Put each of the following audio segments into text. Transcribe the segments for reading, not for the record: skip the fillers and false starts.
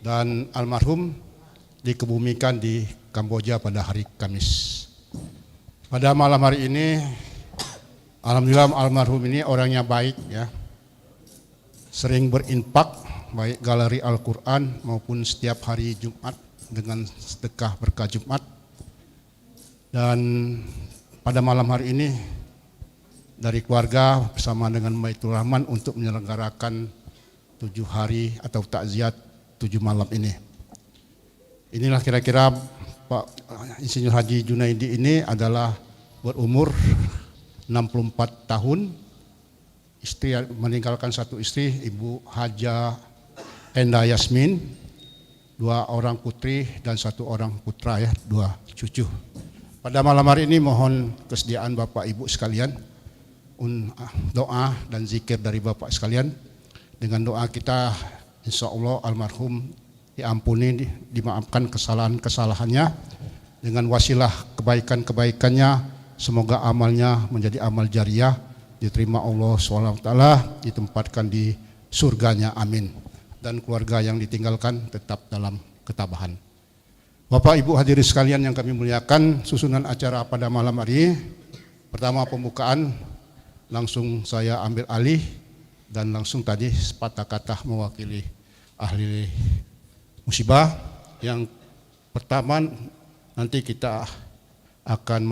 dan almarhum dikebumikan di Kamboja pada hari Kamis. Pada malam hari ini, alhamdulillah almarhum ini orangnya baik ya, sering berinfak baik galeri Al-Quran maupun setiap hari Jumat dengan sedekah berkah Jumat. Dan pada malam hari ini dari keluarga bersama dengan Baitul Rahman untuk menyelenggarakan 7 hari atau takziah 7 malam ini. Inilah kira-kira Pak Insinyur Haji Junaidi ini adalah berumur 64 tahun, istri meninggalkan 1 istri, Ibu Haja Enda Yasmin, 2 orang putri dan 1 orang putra ya, 2 cucu. Pada malam hari ini mohon kesediaan Bapak Ibu sekalian, doa dan zikir dari Bapak sekalian. Dengan doa kita insya Allah almarhum diampuni, dimaafkan kesalahan-kesalahannya, dengan wasilah kebaikan-kebaikannya, semoga amalnya menjadi amal jariah, diterima Allah SWT, ditempatkan di surganya, amin. Dan keluarga yang ditinggalkan tetap dalam ketabahan. Bapak Ibu hadirin sekalian yang kami muliakan, susunan acara pada malam hari, pertama pembukaan, langsung saya ambil alih dan langsung tadi sepatah kata mewakili ahli musibah. Yang pertama nanti kita akan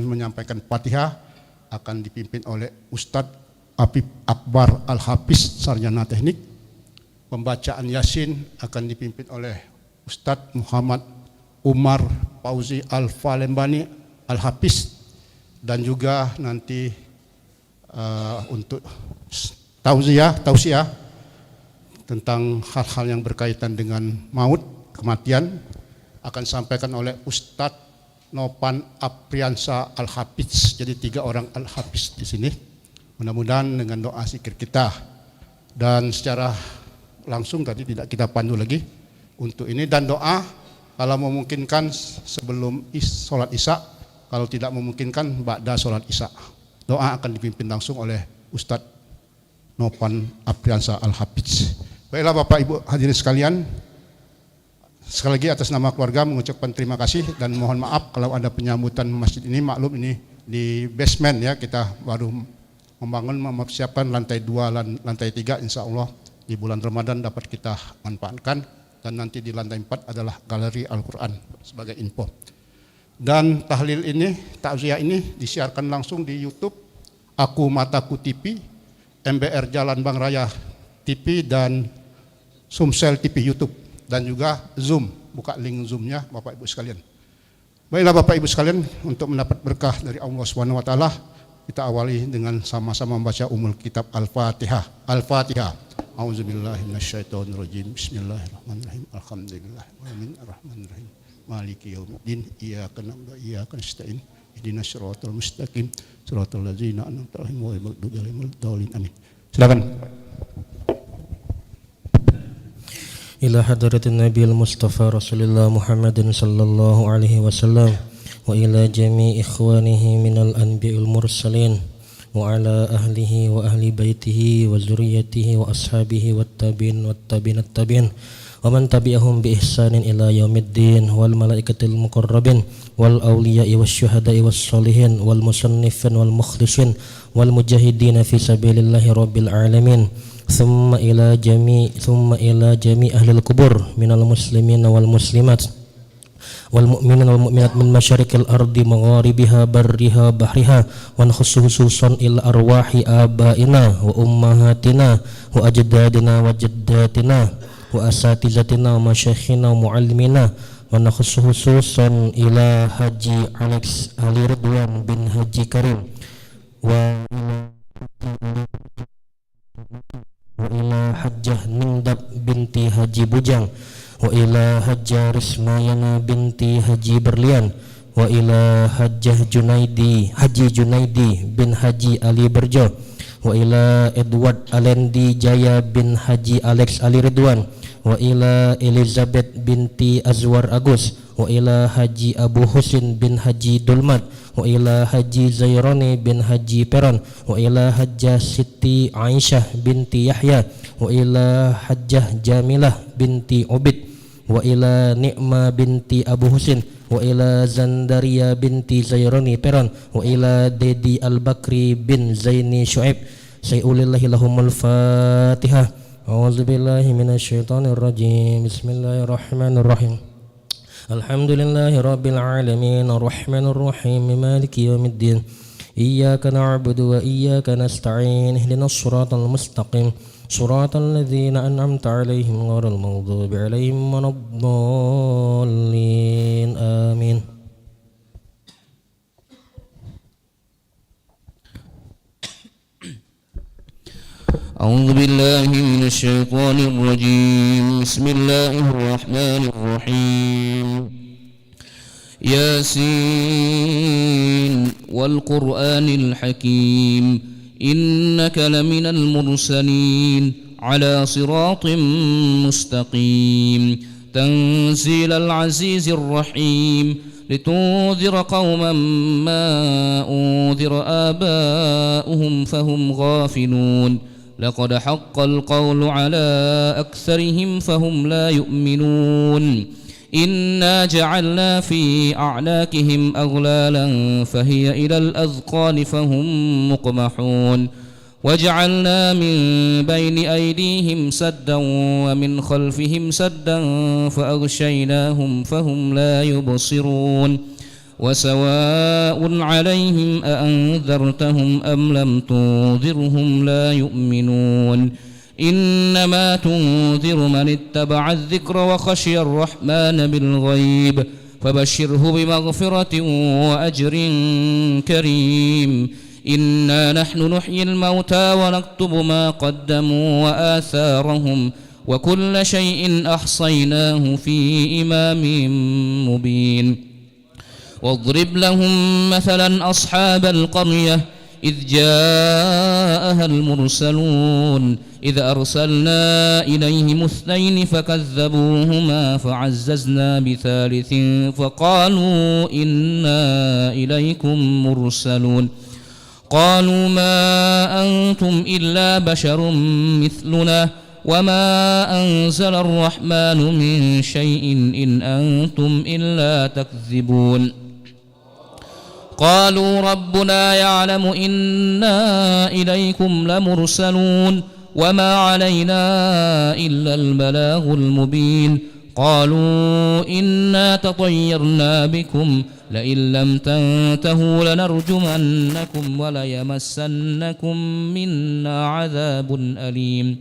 menyampaikan Fatihah, akan dipimpin oleh Ustadz Apip Akbar Al-Hafiz Sarjana Teknik. Pembacaan Yasin akan dipimpin oleh Ustadz Muhammad Umar Fauzi Al-Falembani Al-Hafiz, dan juga nanti untuk tausiah tentang hal-hal yang berkaitan dengan maut, kematian, akan disampaikan oleh Ustadz Nopan Apriansa Al-Hafiz. Jadi 3 orang Al-Hafiz di sini. Mudah-mudahan dengan doa zikir kita dan secara langsung tadi tidak kita pandu lagi untuk ini, dan doa kalau memungkinkan sebelum sholat Isya, kalau tidak memungkinkan ba'da sholat Isya. Doa akan dipimpin langsung oleh Ustadz Nopan Apriansa Al-Hafiz. Baiklah Bapak Ibu hadirin sekalian, sekali lagi atas nama keluarga mengucapkan terima kasih dan mohon maaf kalau ada penyambutan masjid ini. Maklum ini di basement ya, kita baru membangun, mempersiapkan lantai 2, lantai 3 insya Allah di bulan Ramadan dapat kita manfaatkan, dan nanti di lantai 4 adalah galeri Al-Quran sebagai info. Dan tahlil ini, takziah ini disiarkan langsung di YouTube Aku Mataku TV, MBR Jalan Bang Raya TV, dan Sumsel TV YouTube, dan juga Zoom. Buka link Zoomnya Bapak Ibu sekalian. Baiklah Bapak Ibu sekalian, untuk mendapat berkah dari Allah SWT, kita awali dengan sama-sama membaca umul kitab Al-Fatihah. Al-Fatihah. A'udzubillahi minasyaitonirrajim. Bismillahirrahmanirrahim. Alhamdulillahirrahmanirrahim. Maliki yaumiddin. Iyyaka na'budu wa iyyaka nasta'in. Ihdinas siratal mustaqim. Siratal ladzina an'amta 'alaihim ghairil maghdubi 'alaihim waladdallin. Amin. Silakan. Ila hadratin Nabiil Mustafa Rasulullah Muhammadin sallallahu alaihi wasallam wa ila jami' ikhwanihi minal anbiya'il mursalin wa ala ahlihi wa ahli baitihi wa zurriyyatihi wa ashabihi wat tabi'in wa man tabi'ahum bi ihsanin ila yaumiddin, wal malaikatil muqarrabin wal awliya'i wasyuhada'i wassalihin wal musannifin wal mukhlisin wal mujahidin fi sabilillahi rabbil alamin. Thumma ila jami ahlil kubur minal muslimin wal muslimat wal mu'minin wal mu'minat min masyariqil ardi magharibiha barriha bahriha, wa khususan ila arwahi abaina wa ummahatina wa ajdadina wa jaddatina wa asatizatina wa masyayikhina wa muallimina, wa khususan ila Haji Alex Ali Ridwan bin Haji Karim wa ila Hajjah Nindab binti Haji Bujang wa ila Hajjah Rismayana binti Haji Berlian wa ila Haji Junaidi bin Haji Ali Berjo wa ila Edward Alendi Jaya bin Haji Alex Ali Ridwan wa ila Elizabeth binti Azwar Agus wa ila Haji Abu Husin bin Haji Dulmat, wa ila Haji Zaironi bin Haji Peron, wa ila Hajjah Siti Aisyah binti Yahya, wa ila Hajjah Jamilah binti Ubid, wa ila Ni'ma binti Abu Husin, wa ila Zandaria binti Zaironi Peron, wa ila Dedi Al-Bakri bin Zaini Syu'ib. Sayulillahi lahumul Fatihah. A'udzubillahi minasyaitonir rajim. Bismillahirrahmanirrahim. Alhamdulillahi rabbil alamin, arrahmanir rahim, maliki yaumiddin. Iyyaka na'budu wa iyyaka nasta'in. Ihdinas siratal mustaqim. Siratal ladzina an'amta 'alaihim ghairil maghdubi 'alaihim waladdallin. Amin. أعوذ بالله من الشيطان الرجيم. بسم الله الرحمن الرحيم. ياسين والقرآن الحكيم إنك لمن المرسلين على صراط مستقيم تنزيل العزيز الرحيم لتنذر قوما ما أنذر آباؤهم فهم غافلون لقد حق القول على أكثرهم فهم لا يؤمنون إنا جعلنا في أعناقهم أغلالا فهي إلى الأذقان فهم مقمحون وجعلنا من بين أيديهم سدا ومن خلفهم سدا فأغشيناهم فهم لا يبصرون وسواء عليهم أأنذرتهم أم لم تنذرهم لا يؤمنون إنما تنذر من اتبع الذكر وخشي الرحمن بالغيب فبشره بمغفرة وأجر كريم إنا نحن نحيي الموتى ونكتب ما قدموا وآثارهم وكل شيء أحصيناه في إمام مبين واضرب لهم مثلا أصحاب القرية إذ جاءها المرسلون إذ أرسلنا إليهم اثنين فكذبوهما فعززنا بثالث فقالوا إنا إليكم مرسلون قالوا ما أنتم إلا بشر مثلنا وما أنزل الرحمن من شيء إن أنتم إلا تكذبون قالوا ربنا يعلم إنا إليكم لمرسلون وما علينا إلا البلاغ المبين قالوا إنا تطيرنا بكم لئن لم تنتهوا لنرجمنكم وليمسنكم منا عذاب أليم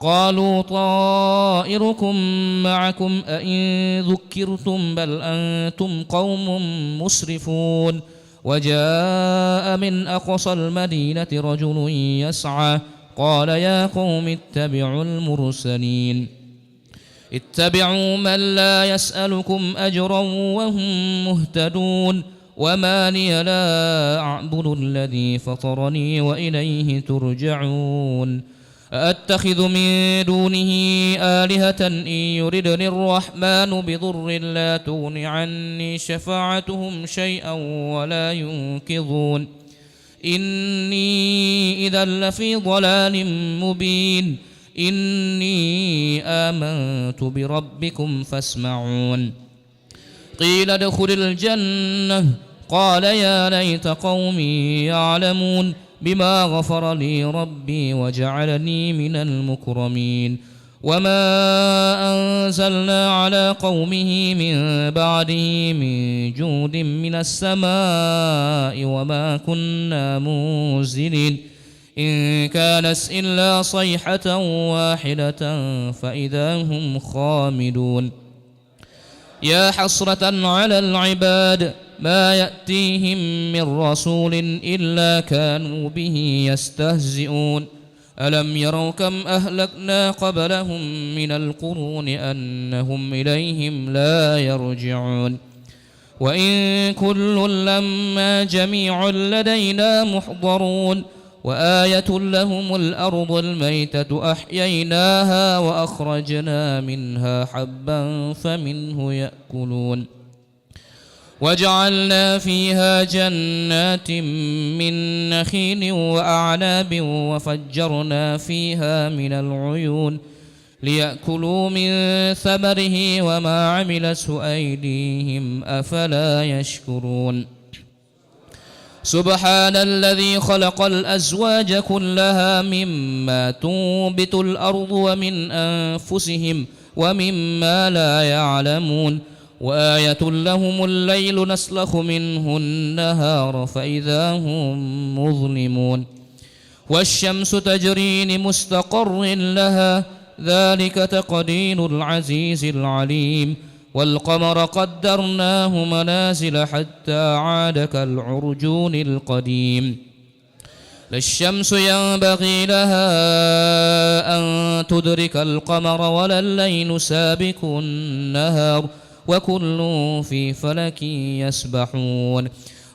قالوا طائركم معكم أئن ذكرتم بل أنتم قوم مسرفون وجاء من أقصى المدينة رجل يسعى قال يا قوم اتبعوا المرسلين اتبعوا من لا يسألكم أجرا وهم مهتدون وما لي لا أعبد الذي فطرني وإليه ترجعون أأتخذ من دونه آلهة إن يردني الرحمن بضر لا تغن عني شفاعتهم شيئا ولا ينقذون إني إذا لفي ضلال مبين إني آمنت بربكم فاسمعون قيل ادخل الجنة قال يا ليت قومي يعلمون بما غفر لي ربي وجعلني من المكرمين وما أنزلنا على قومه من بعده من جود من السماء وما كنا منزلين إن كانت إلا صيحة واحدة فإذا هم خامدون يا حسرة على العباد ما يأتيهم من رسول إلا كانوا به يستهزئون ألم يروا كم أهلكنا قبلهم من القرون أنهم إليهم لا يرجعون وإن كل لما جميع لدينا محضرون وآية لهم الأرض الميتة أحييناها وأخرجنا منها حبا فمنه يأكلون وجعلنا فيها جنات من نخيل وأعناب وفجرنا فيها من العيون ليأكلوا من ثمره وما عملته أيديهم أفلا يشكرون سبحان الذي خلق الأزواج كلها مما تنبت الأرض ومن أنفسهم ومما لا يعلمون وآية لهم الليل نسلخ منه النهار فإذا هم مظلمون والشمس تجري لمستقر لها ذلك تقدير العزيز العليم والقمر قدرناه منازل حتى عاد كالعرجون القديم لا الشمس ينبغي لها أن تدرك القمر ولا الليل سابق النهار وكل في فلك يسبحون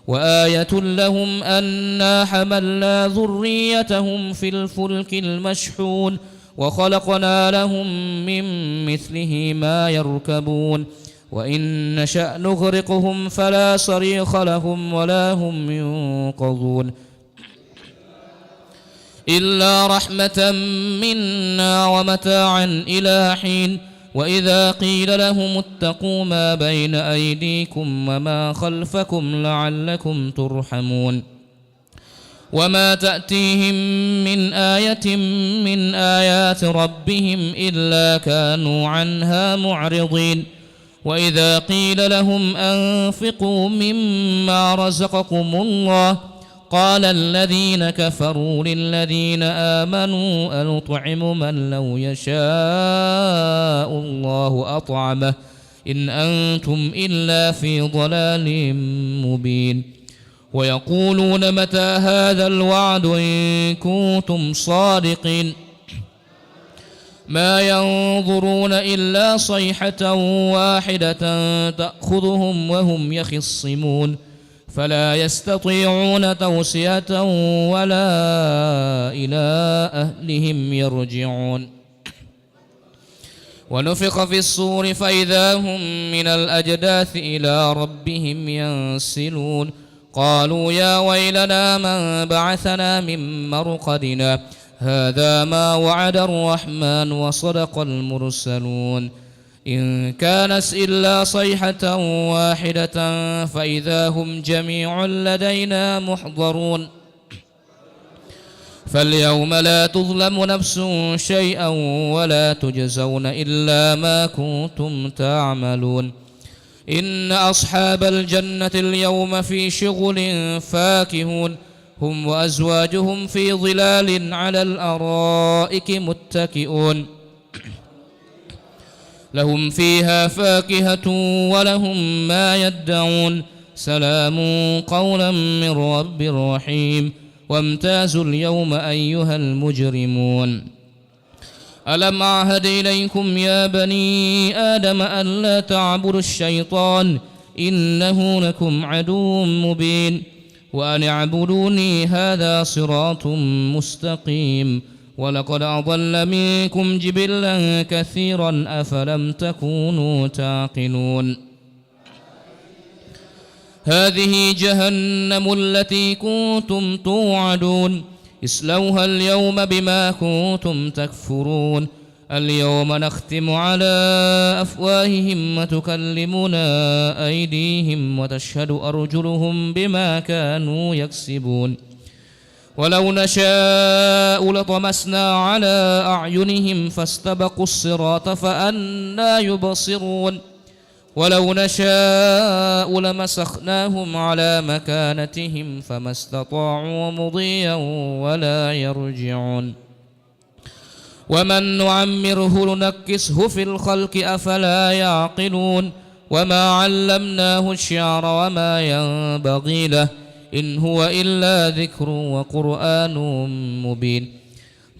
وآية لهم أنا حملنا ذريتهم في الفلك المشحون وخلقنا لهم من مثله ما يركبون وإن نشأ نغرقهم فلا صريخ لهم ولا هم ينقذون إلا رحمة منا ومتاعا إلى حين وإذا قيل لهم اتقوا ما بين أيديكم وما خلفكم لعلكم ترحمون وما تأتيهم من آية من آيات ربهم إلا كانوا عنها معرضين وإذا قيل لهم أنفقوا مما رزقكم الله قال الذين كفروا للذين آمنوا أنطعم من لو يشاء الله أطعمه إن أنتم إلا في ضلال مبين ويقولون متى هذا الوعد إن كنتم صادقين ما ينظرون إلا صيحة واحدة تأخذهم وهم يخصمون فلا يستطيعون توصية ولا إلى أهلهم يرجعون ونفخ في الصور فإذا هم من الأجداث إلى ربهم ينسلون قالوا يا ويلنا من بعثنا من مرقدنا هذا ما وعد الرحمن وصدق المرسلون إن كانت إلا صيحة واحدة فإذا هم جميع لدينا محضرون فاليوم لا تظلم نفس شيئا ولا تجزون إلا ما كنتم تعملون إن أصحاب الجنة اليوم في شغل فاكهون هم وأزواجهم في ظلال على الأرائك متكئون لهم فيها فاكهة ولهم ما يدعون سلام قولا من رب رحيم وامتازوا اليوم أيها المجرمون ألم أعهد إليكم يا بني آدم ألا تعبدوا الشيطان إنه لكم عدو مبين وأن اعبدوني هذا صراط مستقيم ولقد أضل منكم جبلا كثيرا أفلم تكونوا تعقلون هذه جهنم التي كنتم توعدون اصلوها اليوم بما كنتم تكفرون اليوم نختم على أفواههم وتكلمنا أيديهم وتشهد أرجلهم بما كانوا يكسبون ولو نشاء لطمسنا على أعينهم فاستبقوا الصراط فأنى يبصرون ولو نشاء لمسخناهم على مكانتهم فما استطاعوا مضيا ولا يرجعون ومن نعمره ننكسه في الخلق أفلا يعقلون وما علمناه الشعر وما ينبغي له إن هو إلا ذكر وقرآن مبين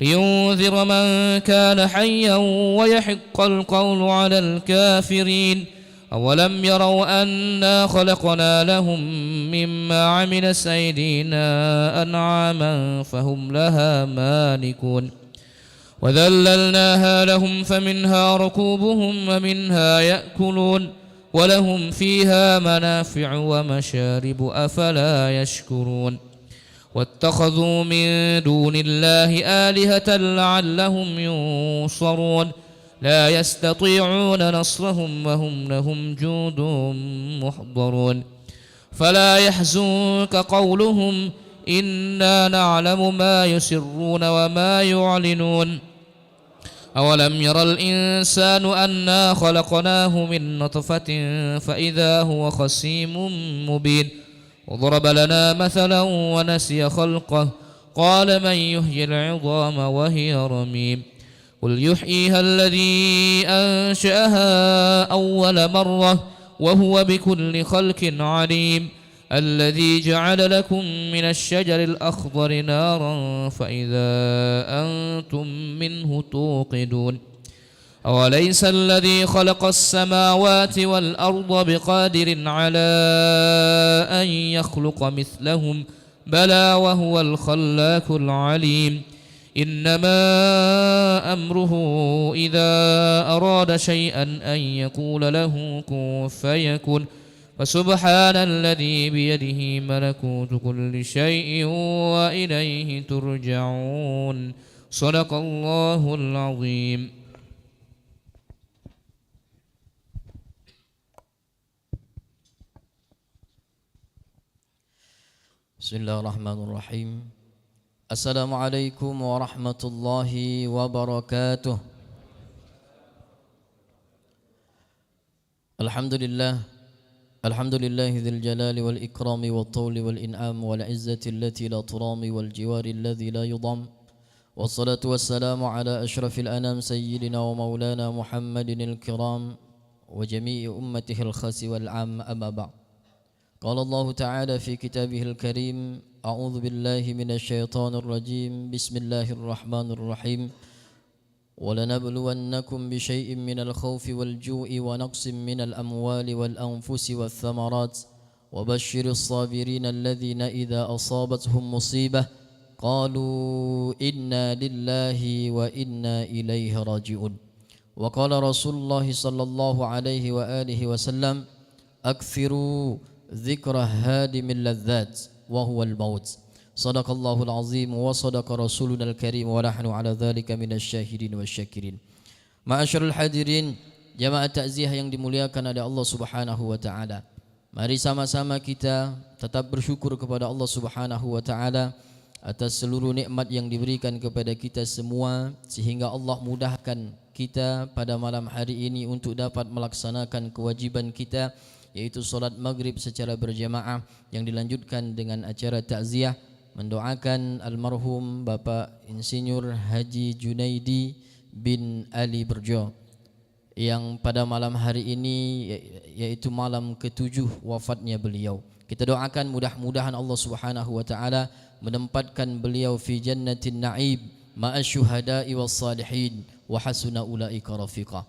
لينذر من كان حيا ويحق القول على الكافرين أولم يروا أنا خلقنا لهم مما عملت أيدينا أنعاما فهم لها مالكون وذللناها لهم فمنها ركوبهم ومنها يأكلون ولهم فيها منافع ومشارب أفلا يشكرون واتخذوا من دون الله آلهة لعلهم ينصرون لا يستطيعون نصرهم وهم لهم جند محضرون فلا يحزنك قولهم إنا نعلم ما يسرون وما يعلنون أولم ير الإنسان أنا خلقناه من نطفة فإذا هو خصيم مبين وضرب لنا مثلا ونسي خلقه قال من يحيي العظام وهي رميم قل يحييها الذي أنشأها أول مرة وهو بكل خلق عليم الذي جعل لكم من الشجر الأخضر نارا فإذا أنتم منه توقدون أوليس الذي خلق السماوات والأرض بقادر على أن يخلق مثلهم بلى وهو الخلاق العليم إنما أمره إذا أراد شيئا أن يقول له كن فيكن فسبحان الذي بيده ملكوت كل شيء وإليه ترجعون صدق الله العظيم. Bismillahirrahmanirrahim. Assalamualaikum warahmatullahi wabarakatuh. Alhamdulillah. Alhamdulillahi dzil jalali wal ikrami wat tawli wal in'am wal izzati allati la turami wal jiwari alladhi la yudam. Wassalatu wassalamu ala ashrafil anam sayyidina wa maulana Muhammadinil kiram wa jami'i ummatihi al khasi wal 'am amma ba'd. قال الله تعالى في كتابه الكريم أعوذ بالله من الشيطان الرجيم بسم الله الرحمن الرحيم ولنبلونكم بشيء من الخوف والجوع ونقص من الأموال والأنفس والثمرات وبشر الصابرين الذين إذا أصابتهم مصيبة قالوا إنا لله وإنا إليه راجعون وقال رسول الله صلى الله عليه وآله وسلم أكثروا ذكر هادم اللذات وهو الموت صدق الله العظيم وصدق رسولنا الكريم ونحن على ذلك من الشاهدين والشاكرين. Ma'asyiral hadirin, jamaah takziah yang dimuliakan oleh Allah Subhanahu wa taala. Mari sama-sama kita tetap bersyukur kepada Allah Subhanahu wa taala atas seluruh nikmat yang diberikan kepada kita semua sehingga Allah mudahkan kita pada malam hari ini untuk dapat melaksanakan kewajiban kita, yaitu solat maghrib secara berjamaah yang dilanjutkan dengan acara takziah mendoakan almarhum Bapak Insinyur Haji Junaidi bin Ali Berjo yang pada malam hari ini yaitu malam ke-7 wafatnya beliau. Kita doakan mudah-mudahan Allah Subhanahu wa taala menempatkan beliau fi jannatin na'im ma'asy syuhada'i was salihin wa hasuna ulaika rafiqa.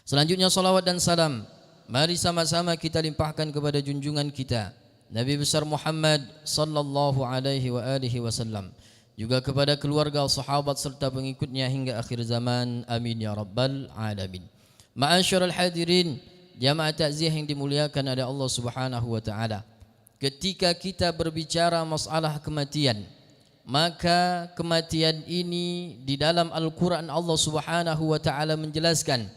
Selanjutnya salawat dan salam mari sama-sama kita limpahkan kepada junjungan kita Nabi besar Muhammad sallallahu alaihi wa alihi wasallam, juga kepada keluarga, sahabat serta pengikutnya hingga akhir zaman. Amin ya rabbal alamin. Ma'asyiral hadirin, jamaah takziah yang dimuliakan oleh Allah Subhanahu wa taala. Ketika kita berbicara masalah kematian, maka kematian ini di dalam Al-Qur'an Allah Subhanahu wa taala menjelaskan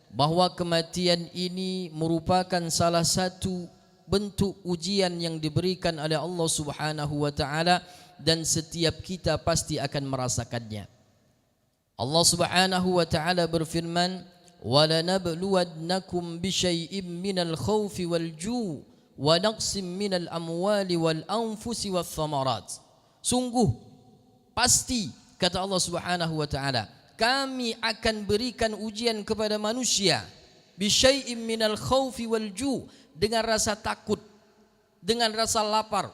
bahwa kematian ini merupakan salah satu bentuk ujian yang diberikan oleh Allah Subhanahu wa taala dan setiap kita pasti akan merasakannya. Allah Subhanahu wa taala berfirman, "Wa lanabluwannakum bisyai'im minal khaufi wal ju' wa naqsim minal amwali wal anfusi wath thamarat." Sungguh pasti kata Allah Subhanahu wa taala, kami akan berikan ujian kepada manusia bisyai'im minal khaufi wal ju', dengan rasa takut, dengan rasa lapar,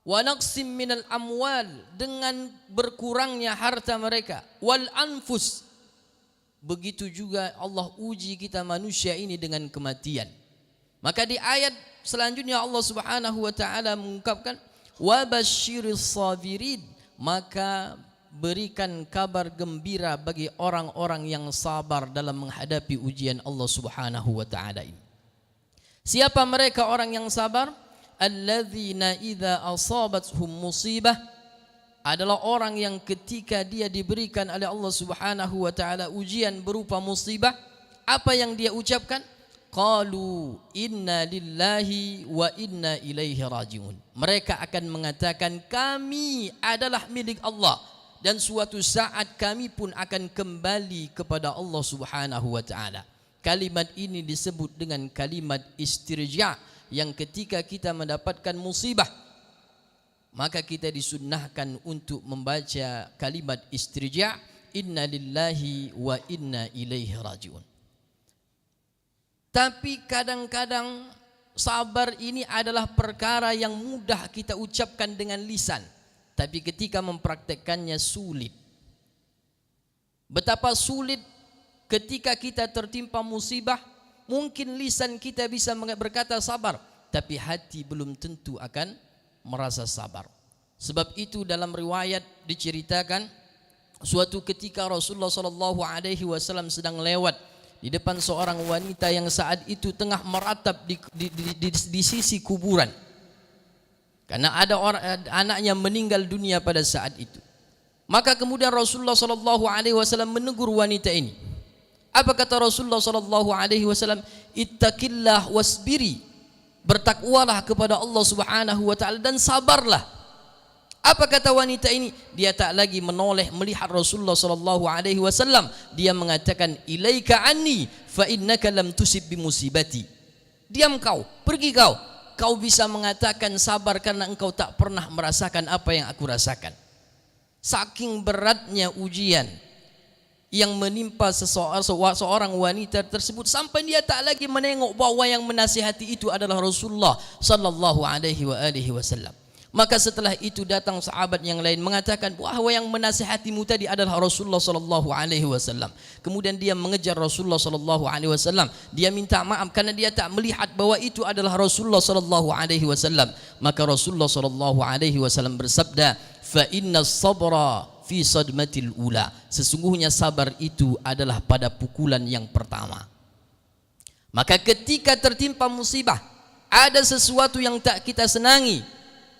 wa naqsim minal amwal, dengan berkurangnya harta mereka, wal anfus, begitu juga Allah uji kita manusia ini dengan kematian. Maka di ayat selanjutnya Allah Subhanahu wa taala mengungkapkan wa basyiris sabirin, maka berikan kabar gembira bagi orang-orang yang sabar dalam menghadapi ujian Allah Subhanahu wa taala ini. Siapa mereka orang yang sabar? Alladzina idza asabathum musibah, adalah orang yang ketika dia diberikan oleh Allah Subhanahu wa taala ujian berupa musibah, apa yang dia ucapkan? Qalu inna lillahi wa inna ilaihi rajiun. Mereka akan mengatakan kami adalah milik Allah dan suatu saat kami pun akan kembali kepada Allah Subhanahu wa taala. Kalimat ini disebut dengan kalimat istirja, yang ketika kita mendapatkan musibah maka kita disunnahkan untuk membaca kalimat istirja, inna lillahi wa inna ilaihi rajiun. Tapi kadang-kadang sabar ini adalah perkara yang mudah kita ucapkan dengan lisan, tapi ketika mempraktekkannya sulit. Betapa sulit ketika kita tertimpa musibah, mungkin lisan kita bisa berkata sabar, tapi hati belum tentu akan merasa sabar. Sebab itu dalam riwayat diceritakan suatu ketika Rasulullah SAW sedang lewat di depan seorang wanita yang saat itu tengah meratap di sisi kuburan, karena ada anaknya meninggal dunia pada saat itu. Maka kemudian Rasulullah SAW menegur wanita ini. Apa kata Rasulullah SAW? Ittaqillah wasbiri, bertakwalah kepada Allah Subhanahu wa taala dan sabarlah. Apa kata wanita ini? Dia tak lagi menoleh melihat Rasulullah SAW. Dia mengatakan ilaika anni fa innaka lam tusib bi musibati. Diam kau, pergi kau. Kau bisa mengatakan sabar karena engkau tak pernah merasakan apa yang aku rasakan. Saking beratnya ujian yang menimpa seorang wanita tersebut sampai dia tak lagi menengok bahwa yang menasihati itu adalah Rasulullah sallallahu alaihi wasallam. Maka setelah itu datang sahabat yang lain mengatakan bahwa yang menasihatimu tadi adalah Rasulullah sallallahu alaihi wasallam. Kemudian dia mengejar Rasulullah sallallahu alaihi wasallam. Dia minta maaf karena dia tak melihat bahwa itu adalah Rasulullah sallallahu alaihi wasallam. Maka Rasulullah sallallahu alaihi wasallam bersabda, "Fa inna sabra fi sadmatil ula." Sesungguhnya sabar itu adalah pada pukulan yang pertama. Maka ketika tertimpa musibah, ada sesuatu yang tak kita senangi,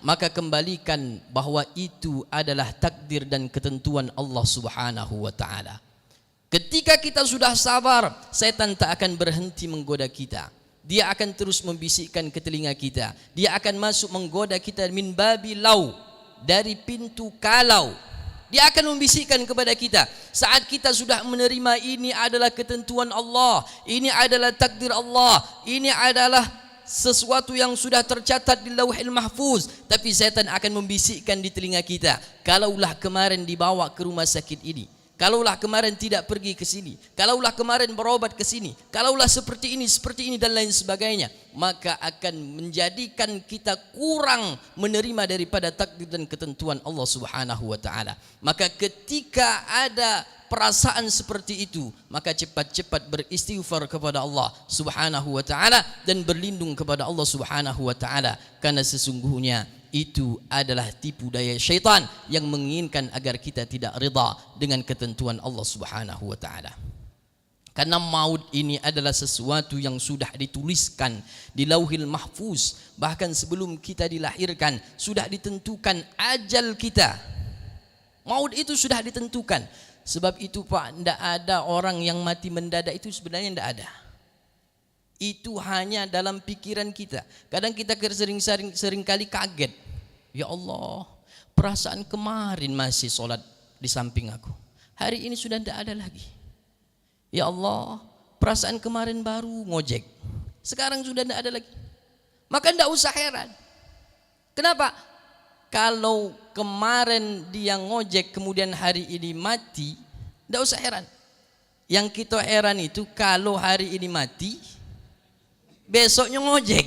maka kembalikan bahwa itu adalah takdir dan ketentuan Allah Subhanahu wa taala. Ketika kita sudah sabar, setan tak akan berhenti menggoda kita. Dia akan terus membisikkan ke telinga kita. Dia akan masuk menggoda kita min babi lau, dari pintu kalau. Dia akan membisikkan kepada kita saat kita sudah menerima ini adalah ketentuan Allah, ini adalah takdir Allah, ini adalah sesuatu yang sudah tercatat di Lauhil Mahfuz, tapi setan akan membisikkan di telinga kita, kalaulah kemarin dibawa ke rumah sakit ini, kalaulah kemarin tidak pergi ke sini, kalaulah kemarin berobat ke sini, kalaulah seperti ini dan lain sebagainya, maka akan menjadikan kita kurang menerima daripada takdir dan ketentuan Allah Subhanahu wa taala. Maka ketika ada perasaan seperti itu, maka cepat-cepat beristighfar kepada Allah Subhanahu wa taala dan berlindung kepada Allah Subhanahu wa taala, karena sesungguhnya itu adalah tipu daya syaitan yang menginginkan agar kita tidak rida dengan ketentuan Allah Subhanahu wa taala. Karena maut ini adalah sesuatu yang sudah dituliskan di Lauhil Mahfuz, bahkan sebelum kita dilahirkan sudah ditentukan ajal kita. Maut itu sudah ditentukan. Sebab itu Pak, tidak ada orang yang mati mendadak, itu sebenarnya tidak ada. Itu hanya dalam pikiran kita. Kadang kita sering kali kaget. Ya Allah, perasaan kemarin masih sholat di samping aku, hari ini sudah tidak ada lagi. Ya Allah, perasaan kemarin baru ngojek, sekarang sudah tidak ada lagi. Maka tidak usah heran. Kenapa? Kalau kemarin dia ngojek kemudian hari ini mati, tidak usah heran. Yang kita heran itu kalau hari ini mati, besoknya ngojek.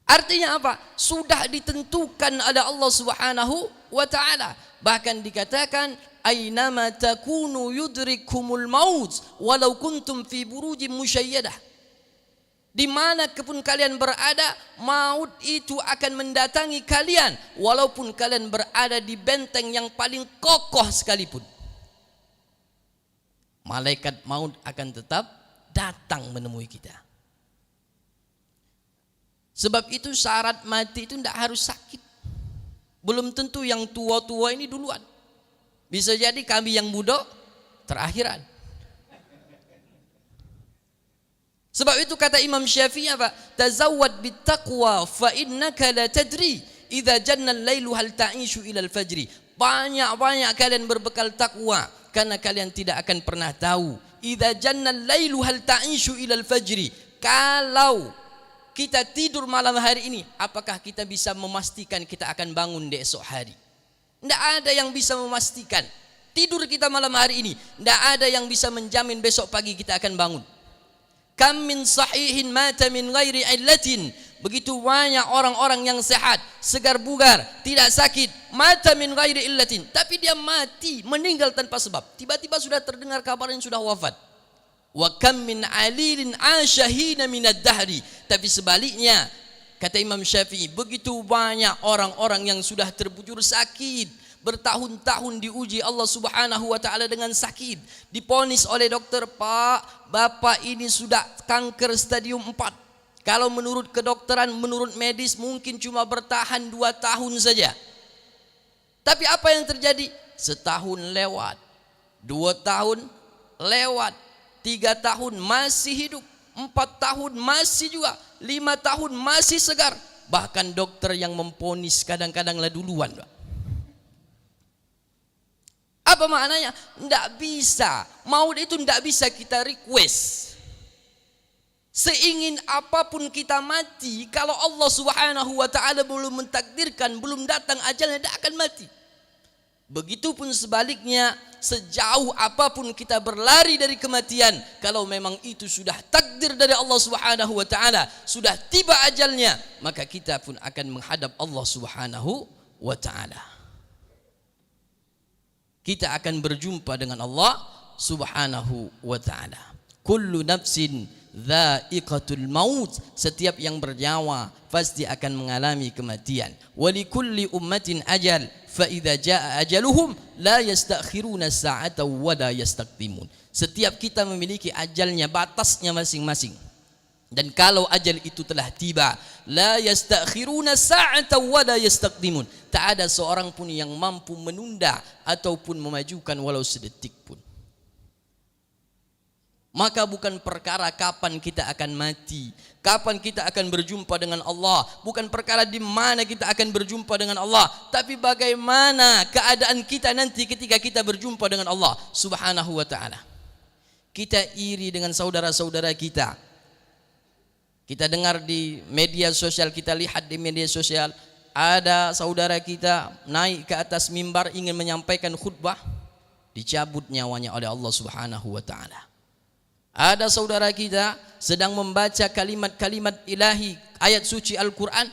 Artinya apa? Sudah ditentukan oleh Allah Subhanahu wa taala. Bahkan dikatakan ainama takunu yudrikumul maut walau kuntum fi burujin musyayyadah. Di mana pun kalian berada, maut itu akan mendatangi kalian walaupun kalian berada di benteng yang paling kokoh sekalipun. Malaikat maut akan tetap datang menemui kita. Sebab itu syarat mati itu tidak harus sakit. Belum tentu yang tua-tua ini duluan. Bisa jadi kami yang muda terakhiran. Sebab itu kata Imam Syafi'i apa? Tazawwad bittaqwa fa innaka la tadri idza janna al-lailu hal ta'ishu ila al-fajri. Banyak-banyak kalian berbekal takwa karena kalian tidak akan pernah tahu. Idza janna al-lailu hal ta'ishu ila al-fajri. Kalau kita tidur malam hari ini, apakah kita bisa memastikan kita akan bangun di esok hari? Tidak ada yang bisa memastikan. Tidur kita malam hari ini, tidak ada yang bisa menjamin besok pagi kita akan bangun. Kam min sahihin mata min ghairi illatin. Begitu banyak orang-orang yang sehat, segar bugar, tidak sakit, mata min ghairi illatin, tapi dia mati, meninggal tanpa sebab. Tiba-tiba sudah terdengar kabarnya sudah wafat. Wa kam min alilin ashahina minad dahri. Tapi sebaliknya, kata Imam Syafi'i, begitu banyak orang-orang yang sudah terbujur sakit, bertahun-tahun diuji Allah Subhanahu wa taala dengan sakit, diponis oleh dokter, Pak, Bapak ini sudah kanker stadium 4. Kalau menurut kedokteran, menurut medis mungkin cuma bertahan 2 tahun saja. Tapi apa yang terjadi? Setahun lewat, 2 tahun lewat, 3 tahun masih hidup, 4 tahun masih juga, 5 tahun masih segar. Bahkan dokter yang memponis kadang-kadanglah duluan, Pak. Apa maknanya? Tidak bisa. Maut itu tidak bisa kita request. Seingin apapun kita mati, kalau Allah Subhanahu wa taala belum mentakdirkan, belum datang ajalnya, tidak akan mati. Begitupun sebaliknya, sejauh apapun kita berlari dari kematian, kalau memang itu sudah takdir dari Allah Subhanahu wa taala, sudah tiba ajalnya, maka kita pun akan menghadap Allah Subhanahu wa taala. Kita akan berjumpa dengan Allah Subhanahu wa taala. Kullu nafsin dha'iqatul maut. Setiap yang bernyawa pasti akan mengalami kematian. Wa likulli ummatin ajal, fa idza jaa ajaluhum la yastakhiruna sa'atan wa la yastaqdimun. Setiap kita memiliki ajalnya, batasnya masing-masing. Dan kalau ajal itu telah tiba, la yastakhiruna sa'atan wa la yastaqdimun. Tak ada seorang pun yang mampu menunda ataupun memajukan walau sedetik pun. Maka bukan perkara kapan kita akan mati, kapan kita akan berjumpa dengan Allah, bukan perkara di mana kita akan berjumpa dengan Allah, tapi bagaimana keadaan kita nanti ketika kita berjumpa dengan Allah Subhanahu wa taala. Kita iri dengan saudara-saudara kita. Kita dengar di media sosial, kita lihat di media sosial, ada saudara kita naik ke atas mimbar ingin menyampaikan khutbah, dicabut nyawanya oleh Allah Subhanahu wa taala. Ada saudara kita sedang membaca kalimat-kalimat ilahi, ayat suci Al-Quran,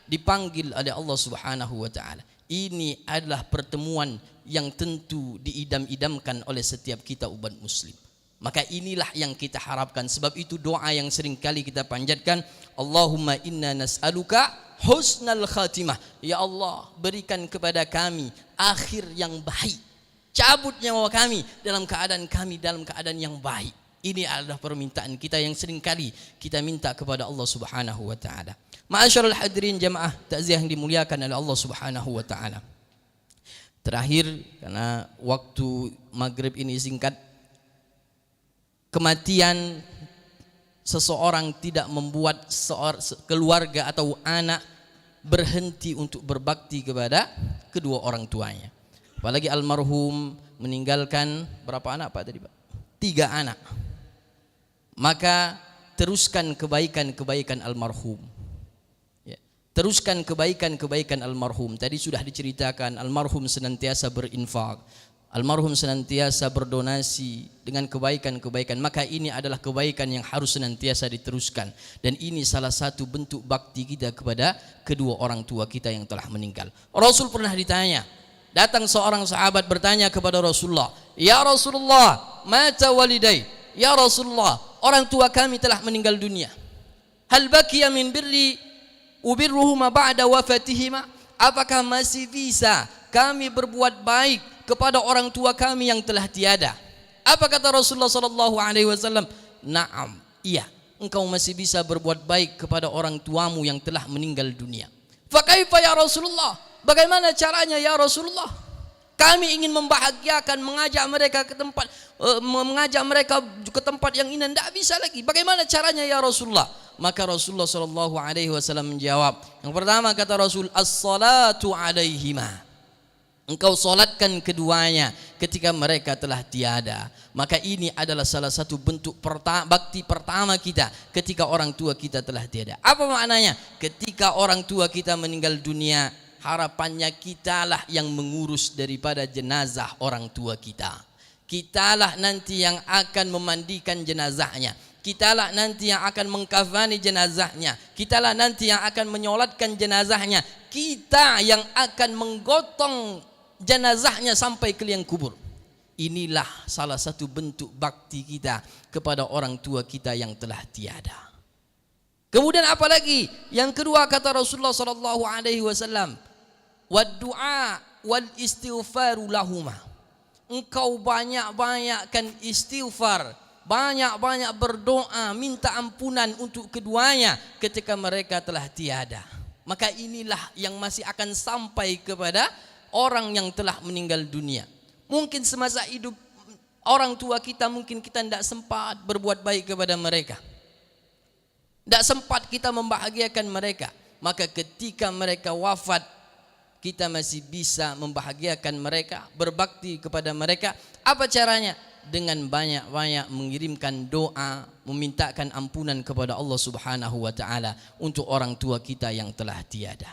dipanggil oleh Allah Subhanahu wa taala. Ini adalah pertemuan yang tentu diidam-idamkan oleh setiap kita umat muslim. Maka inilah yang kita harapkan. Sebab itu doa yang sering kali kita panjatkan, Allahumma inna nas'aluka husnal khatimah. Ya Allah, berikan kepada kami akhir yang baik. Cabut nyawa kami dalam keadaan yang baik. Ini adalah permintaan kita yang sering kali kita minta kepada Allah Subhanahu wa taala. Ma'asyiral hadirin jamaah takziah yang dimuliakan oleh Allah Subhanahu wa taala. Terakhir, karena waktu maghrib ini singkat, kematian seseorang tidak membuat keluarga atau anak berhenti untuk berbakti kepada kedua orang tuanya. Apalagi almarhum meninggalkan berapa anak Pak tadi Pak? 3 anak. Maka teruskan kebaikan-kebaikan almarhum. Ya. Teruskan kebaikan-kebaikan almarhum. Tadi sudah diceritakan, almarhum senantiasa berinfak, almarhum senantiasa berdonasi dengan kebaikan-kebaikan. Maka ini adalah kebaikan yang harus senantiasa diteruskan. Dan ini salah satu bentuk bakti kita kepada kedua orang tua kita yang telah meninggal. Rasul pernah ditanya, Datang seorang sahabat bertanya kepada Rasulullah, "Ya Rasulullah, mata walidai." Ya Rasulullah, orang tua kami telah meninggal dunia. Hal baqiya min birri ubirruhuma ba'da wafatihima? Apakah masih bisa kami berbuat baik kepada orang tua kami yang telah tiada? Apa kata Rasulullah sallallahu alaihi wasallam? Naam, iya, engkau masih bisa berbuat baik kepada orang tuamu yang telah meninggal dunia. Fa kaifa ya Rasulullah? Bagaimana caranya ya Rasulullah? Kami ingin membahagiakan, mengajak mereka ke tempat yang indah, tidak bisa lagi. Bagaimana caranya ya Rasulullah? Maka Rasulullah sallallahu alaihi wasallam menjawab. Yang pertama kata Rasul, as-salatu alaihima. Engkau solatkan keduanya ketika mereka telah tiada. Maka ini adalah salah satu bentuk bakti pertama kita ketika orang tua kita telah tiada. Apa maknanya? Ketika orang tua kita meninggal dunia, harapannya kitalah yang mengurus daripada jenazah orang tua kita. Kitalah nanti yang akan memandikan jenazahnya. Kitalah nanti yang akan mengkafani jenazahnya. Kitalah nanti yang akan menyolatkan jenazahnya. Kita yang akan menggotong jenazahnya sampai ke liang kubur. Inilah salah satu bentuk bakti kita kepada orang tua kita yang telah tiada. Kemudian apa lagi? Yang kedua kata Rasulullah sallallahu alaihi wasallam, wad-du'a wal istighfaru lahuma. Engkau banyak-banyakkan istighfar, banyak-banyak berdoa, minta ampunan untuk keduanya ketika mereka telah tiada. Maka inilah yang masih akan sampai kepada orang yang telah meninggal dunia. Mungkin semasa hidup orang tua kita, mungkin kita tidak sempat berbuat baik kepada mereka, tidak sempat kita membahagiakan mereka. Maka ketika mereka wafat, kita masih bisa membahagiakan mereka, berbakti kepada mereka. Apa caranya? Dengan banyak-banyak mengirimkan doa, memintakan ampunan kepada Allah Subhanahu wa taala untuk orang tua kita yang telah tiada.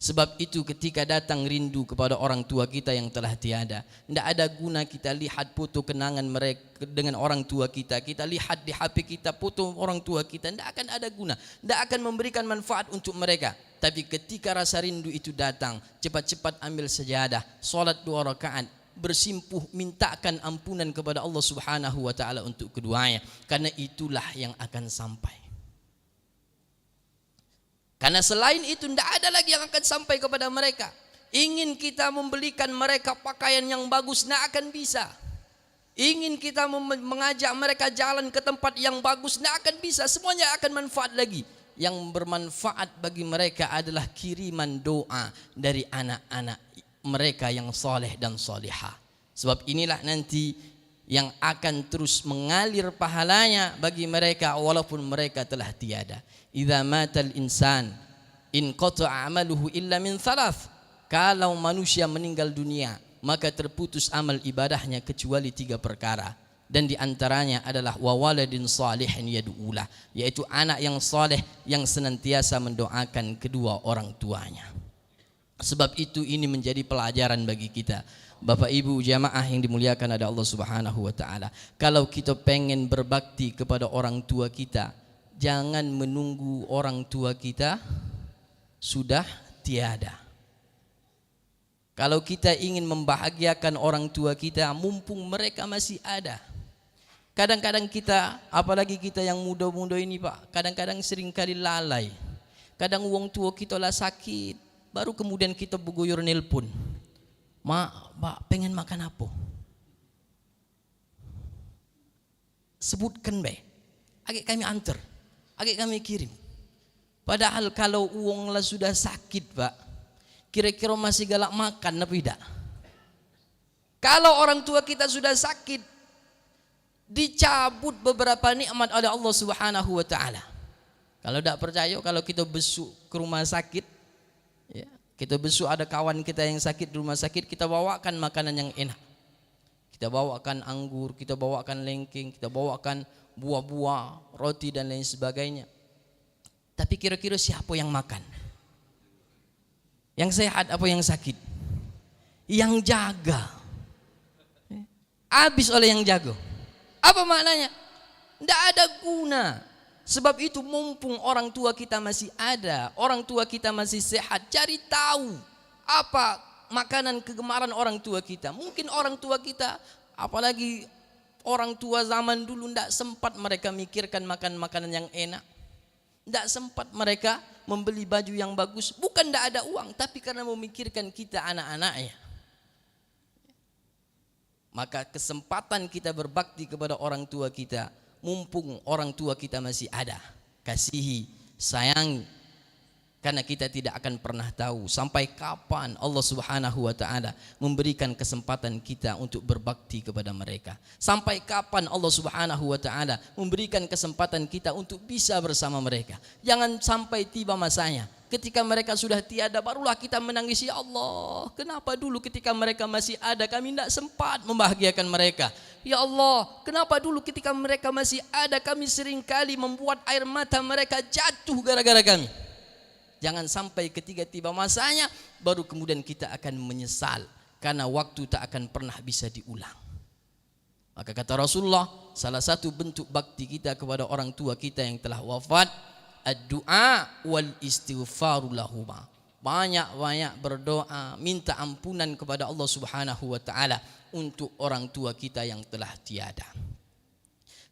Sebab itu ketika datang rindu kepada orang tua kita yang telah tiada, tidak ada guna kita lihat foto kenangan mereka dengan orang tua kita. Kita lihat di HP kita foto orang tua kita, tidak akan ada guna, tidak akan memberikan manfaat untuk mereka. Tapi ketika rasa rindu itu datang, cepat-cepat ambil sajadah, salat 2 rakaat, bersimpuh mintakan ampunan kepada Allah Subhanahu wa taala untuk keduanya, karena itulah yang akan sampai. Karena selain itu tidak ada lagi yang akan sampai kepada mereka. Ingin kita membelikan mereka pakaian yang bagus, tidak akan bisa. Ingin kita mengajak mereka jalan ke tempat yang bagus, tidak akan bisa. Semuanya akan manfaat lagi. Yang bermanfaat bagi mereka adalah kiriman doa dari anak-anak mereka yang soleh dan solihah. Sebab inilah nanti yang akan terus mengalir pahalanya bagi mereka walaupun mereka telah tiada. Idza matal insan in qata'a amaluhu illa min thalath. Kalau manusia meninggal dunia, maka terputus amal ibadahnya kecuali 3 perkara. Dan di antaranya adalah wawaladin salihin yad'ulah, yaitu anak yang saleh yang senantiasa mendoakan kedua orang tuanya. Sebab itu ini menjadi pelajaran bagi kita, Bapak Ibu jamaah yang dimuliakan oleh Allah Subhanahu wa taala. Kalau kita pengen berbakti kepada orang tua kita, jangan menunggu orang tua kita sudah tiada. Kalau kita ingin membahagiakan orang tua kita, mumpung mereka masih ada. Kadang-kadang kita, apalagi kita yang muda-muda ini Pak, kadang-kadang seringkali lalai. Kadang wong tua kita lah sakit, baru kemudian kita beguyur nelpon. Pak, pengen makan apa? Sebutkan be, agak kami antar, agak kami kirim. Padahal kalau uang lah sudah sakit Pak, kira-kira masih galak makan apa tidak? Kalau orang tua kita sudah sakit, dicabut beberapa nikmat oleh Allah Subhanahu wa taala. Kalau tidak percaya, kalau kita besuk ke rumah sakit, ya, kita besuk ada kawan kita yang sakit di rumah sakit, kita bawakan makanan yang enak. Kita bawakan anggur, kita bawakan lengking, kita bawakan buah-buah, roti dan lain sebagainya. Tapi kira-kira siapa yang makan? Yang sehat apa yang sakit? Yang jaga. Habis oleh yang jaga. Apa maknanya? Tidak ada guna. Sebab itu mumpung orang tua kita masih ada, orang tua kita masih sehat, cari tahu apa makanan kegemaran orang tua kita. Mungkin orang tua kita, apalagi orang tua zaman dulu, tidak sempat mereka mikirkan makan makanan yang enak. Tidak sempat mereka membeli baju yang bagus. Bukan tidak ada uang, tapi karena memikirkan kita anak-anaknya. Maka kesempatan kita berbakti kepada orang tua kita, mumpung orang tua kita masih ada, kasihi, sayangi. Karena kita tidak akan pernah tahu sampai kapan Allah Subhanahu wa taala memberikan kesempatan kita untuk berbakti kepada mereka. Sampai kapan Allah Subhanahu wa taala memberikan kesempatan kita untuk bisa bersama mereka. Jangan sampai tiba masanya ketika mereka sudah tiada barulah kita menangis, ya Allah, kenapa dulu ketika mereka masih ada kami tidak sempat membahagiakan mereka. Ya Allah, kenapa dulu ketika mereka masih ada kami seringkali membuat air mata mereka jatuh gara-gara kami. Jangan sampai ketika tiba masanya baru kemudian kita akan menyesal, karena waktu tak akan pernah bisa diulang. Maka kata Rasulullah, salah satu bentuk bakti kita kepada orang tua kita yang telah wafat, ad-du'a wal istighfaru lahuma. Banyak-banyak berdoa, minta ampunan kepada Allah Subhanahu wa taala untuk orang tua kita yang telah tiada.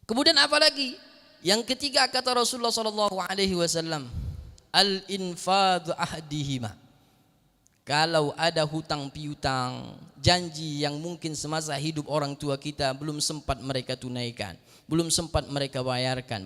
Kemudian apa lagi? Yang ketiga kata Rasulullah sallallahu alaihi wasallam, al-infadhu ahdihima. Kalau ada hutang piutang, janji yang mungkin semasa hidup orang tua kita belum sempat mereka tunaikan, belum sempat mereka bayarkan,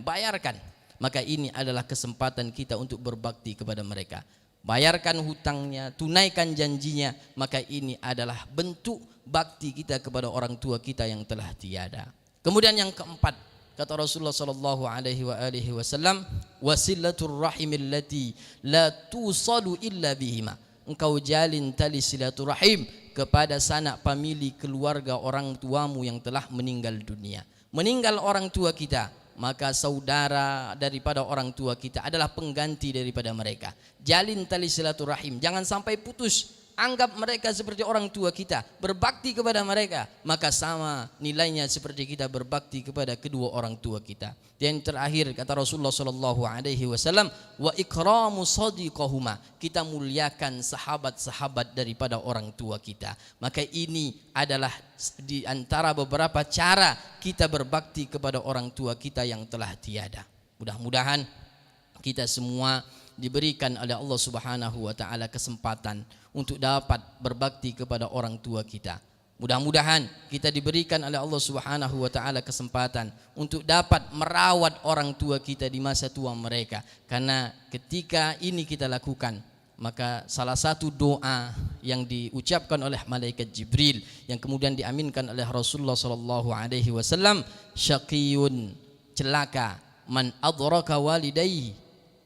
maka ini adalah kesempatan kita untuk berbakti kepada mereka. Bayarkan hutangnya, tunaikan janjinya, maka ini adalah bentuk bakti kita kepada orang tua kita yang telah tiada. Kemudian yang keempat, kata Rasulullah sallallahu alaihi wasallam, wasilatur rahimil lati la tusalu illa bihima. Engkau jalin tali silaturahim kepada sanak famili keluarga orang tuamu yang telah meninggal dunia. Meninggal orang tua kita, maka saudara daripada orang tua kita adalah pengganti daripada mereka. Jalin tali silaturahim, jangan sampai putus. Anggap mereka seperti orang tua kita, berbakti kepada mereka, maka sama nilainya seperti kita berbakti kepada kedua orang tua kita. Dan terakhir kata Rasulullah sallallahu alaihi wasallam, wa ikramu sadiqahuma, kita muliakan sahabat-sahabat daripada orang tua kita. Maka ini adalah di antara beberapa cara kita berbakti kepada orang tua kita yang telah tiada. Mudah-mudahan kita semua diberikan oleh Allah Subhanahu wa taala kesempatan untuk dapat berbakti kepada orang tua kita. Mudah-mudahan kita diberikan oleh Allah Subhanahu wa taala kesempatan untuk dapat merawat orang tua kita di masa tua mereka. Karena ketika ini kita lakukan, maka salah satu doa yang diucapkan oleh malaikat Jibril yang kemudian diaminkan oleh Rasulullah sallallahu alaihi wasallam, syaqiyun, celaka man adraka walidayhi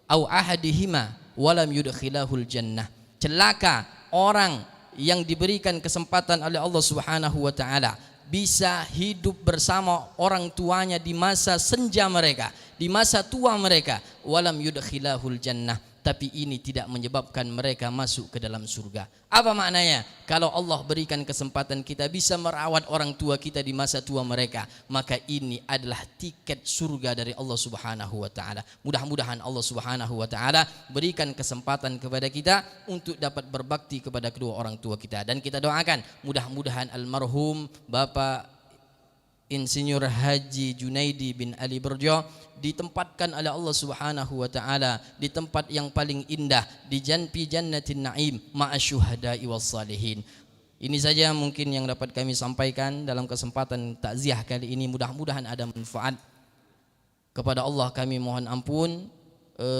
au ahadihima walam yudkhilahul jannah. Celaka orang yang diberikan kesempatan oleh Allah Subhanahu wa taala bisa hidup bersama orang tuanya di masa senja mereka, di masa tua mereka, walam yudkhilahul jannah, tapi ini tidak menyebabkan mereka masuk ke dalam surga. Apa maknanya? Kalau Allah berikan kesempatan kita bisa merawat orang tua kita di masa tua mereka, maka ini adalah tiket surga dari Allah Subhanahu wa taala. Mudah-mudahan Allah Subhanahu wa taala berikan kesempatan kepada kita untuk dapat berbakti kepada kedua orang tua kita, dan kita doakan mudah-mudahan almarhum Bapak Insinyur Haji Junaidi bin Ali Berjo ditempatkan oleh Allah Subhanahu wa taala di tempat yang paling indah, di jannatin naim ma'asyuhada'i was salihin. Ini saja mungkin yang dapat kami sampaikan dalam kesempatan takziah kali ini. Mudah-mudahan ada manfaat. Kepada Allah kami mohon ampun.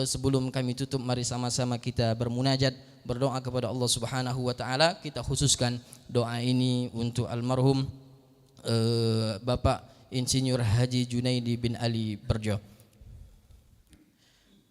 Sebelum kami tutup, mari sama-sama kita bermunajat, berdoa kepada Allah Subhanahu wa taala. Kita khususkan doa ini untuk almarhum Bapak Insinyur Haji Junaidi bin Ali Berjo.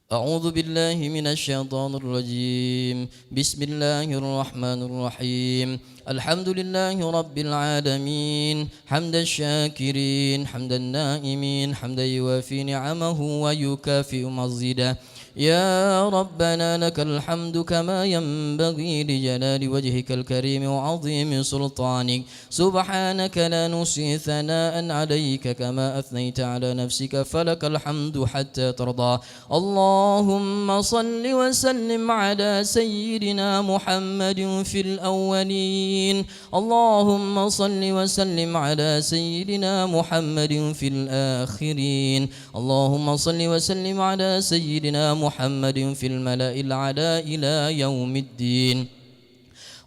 A'udzu billahi minasyaitonir rajim. Bismillahirrahmanirrahim. Alhamdulillahi rabbil alamin. Hamdan syakirin, hamdan naimin, hamdan yuwafi ni'amahu wa yukafi'u mazidah. يا ربنا لك الحمد كما ينبغي لجلال وجهك الكريم وعظيم سلطانك سبحانك لا نحصي ثناء عليك كما أثنيت على نفسك فلك الحمد حتى ترضى اللهم صل وسلم على سيدنا محمد في الأولين اللهم صل وسلم على سيدنا محمد في الآخرين اللهم صل وسلم على سيدنا محمد في الملأ الأعلى إلى يوم الدين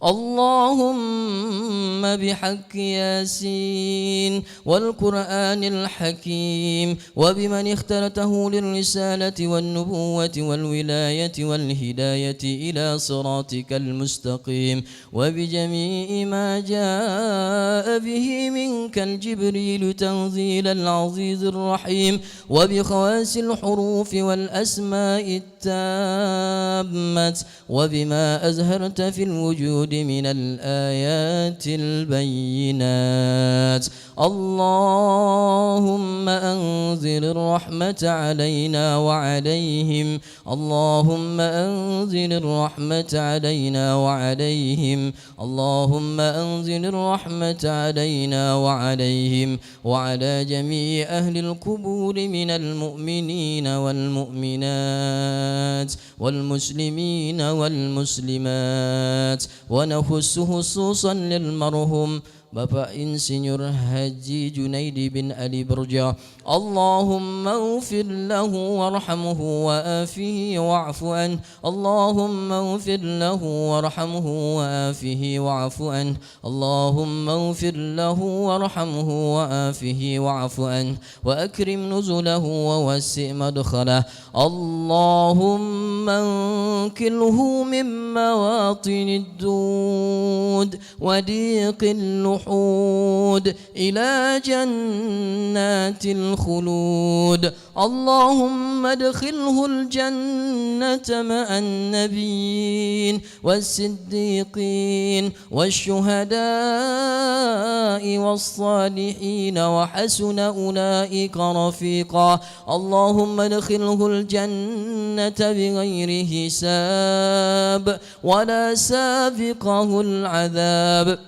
اللهم بحق ياسين والقرآن الحكيم وبمن اخترته للرسالة والنبوة والولاية والهداية إلى صراطك المستقيم وبجميع ما جاء به منك الجبريل تنزيل العزيز الرحيم وبخواص الحروف والأسماء التامة وبما أزهرت في الوجود من الآيات البينات اللهم أنزل الرحمة علينا وعليهم اللهم أنزل الرحمة علينا وعليهم اللهم أنزل الرحمة علينا وعليهم وعلى جميع أهل القبور من المؤمنين والمؤمنات والمسلمين والمسلمات ونخص خصوصا للمرحوم Bapak Insinyur Haji Junaidi bin Ali Burja Allahumma ufir lahu warhamhu wa afihi wa'fu an Allahumma ufir lahu warhamhu wa afihi wa'fu an Allahumma ufir lahu warhamhu wa afihi wa'fu an wa akrim nuzulahu wa wasi' madkhalah Allahumma ankilhu min mawatinid dud wa diqil الوحود إلى جنات الخلود اللهم ادخله الجنة مع النبيين والصديقين والشهداء والصالحين وحسن أولئك رفيقا اللهم ادخله الجنة بغير حساب ولا سابقه العذاب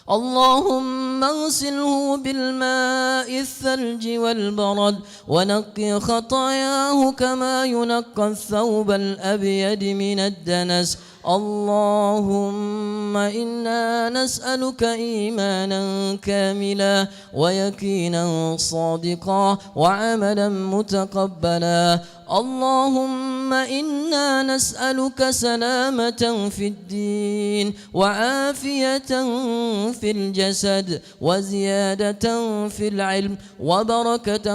اللهم اغسله بالماء الثلج والبرد ونقي خطاياه كما ينقى الثوب الأبيض من الدنس اللهم إنا نسألك إيمانا كاملا ويقينا صادقا وعملا متقبلا اللهم إنا نسألك سلامة في الدين وعافية في الجسد وزيادة في العلم وبركة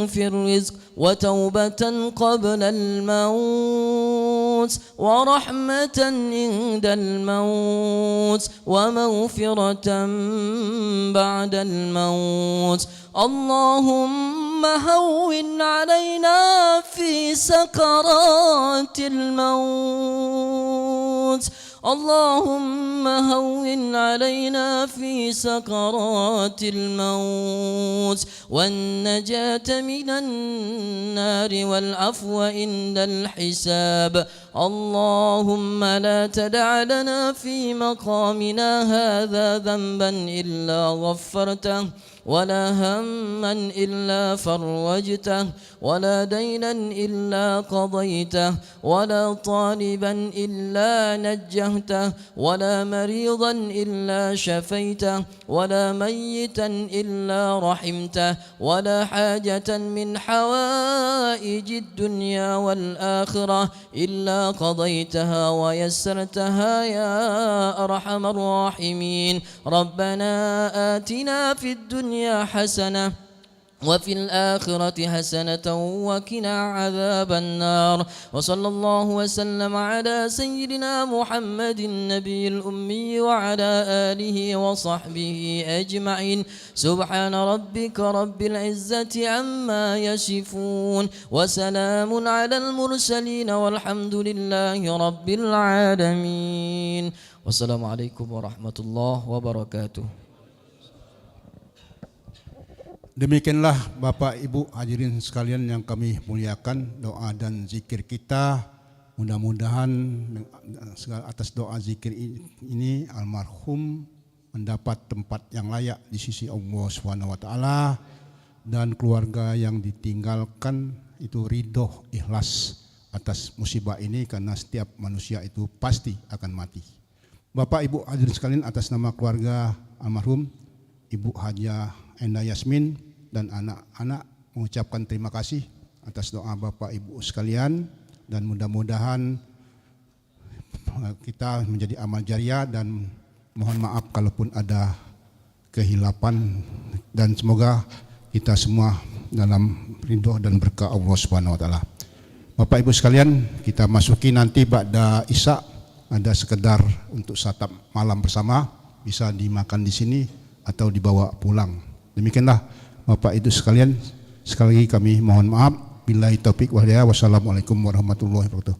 في الرزق وتوبة قبل الموت ورحمة عند الموت ومغفرة بعد الموت اللهم هون علينا في سكرات الموت اللهم هون علينا في سكرات الموت والنجاة من النار والعفو عند الحساب اللهم لا تدع لنا في مقامنا هذا ذنبا إلا غفرته ولا هما إلا فرجته ولا دينا إلا قضيته ولا طالبا إلا نجهته ولا مريضا إلا شفيته ولا ميتا إلا رحمته ولا حاجة من حوائج الدنيا والآخرة إلا قضيتها ويسرتها يا أرحم الراحمين ربنا آتنا في الدنيا حسنة وفي الآخرة حسنة وقنا عذاب النار وصلى الله وسلم على سيدنا محمد النبي الأمي وعلى آله وصحبه أجمعين سبحان ربك رب العزة عما يصفون وسلام على المرسلين والحمد لله رب العالمين والسلام عليكم ورحمة الله وبركاته. Demikianlah Bapak Ibu hadirin sekalian yang kami muliakan, doa dan zikir kita. Mudah-mudahan atas doa zikir ini almarhum mendapat tempat yang layak di sisi Allah SWT, dan keluarga yang ditinggalkan itu ridho ikhlas atas musibah ini, karena setiap manusia itu pasti akan mati. Bapak Ibu hadirin sekalian, atas nama keluarga almarhum Ibu Hajah Endah Yasmin dan anak-anak mengucapkan terima kasih atas doa Bapak Ibu sekalian, dan mudah-mudahan kita menjadi amal jariah, dan mohon maaf kalaupun ada kehilapan, dan semoga kita semua dalam ridho dan berkah Allah Subhanahu wa taala. Bapak Ibu sekalian, kita masuki nanti ba'da Isya, ada sekedar untuk satap malam bersama, bisa dimakan di sini atau dibawa pulang. Demikianlah Bapak Ibu sekalian, sekali lagi kami mohon maaf. Billahi taufik wal hidayah. Wassalamualaikum warahmatullahi wabarakatuh.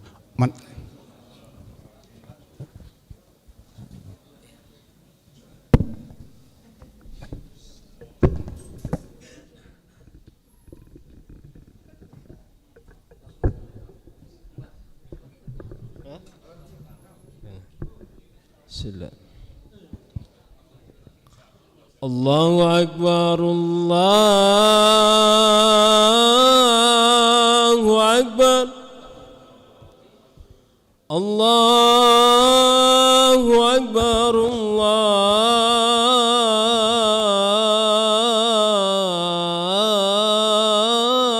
Sila. Allahu Akbar, Allahu Akbar, Allahu Akbar.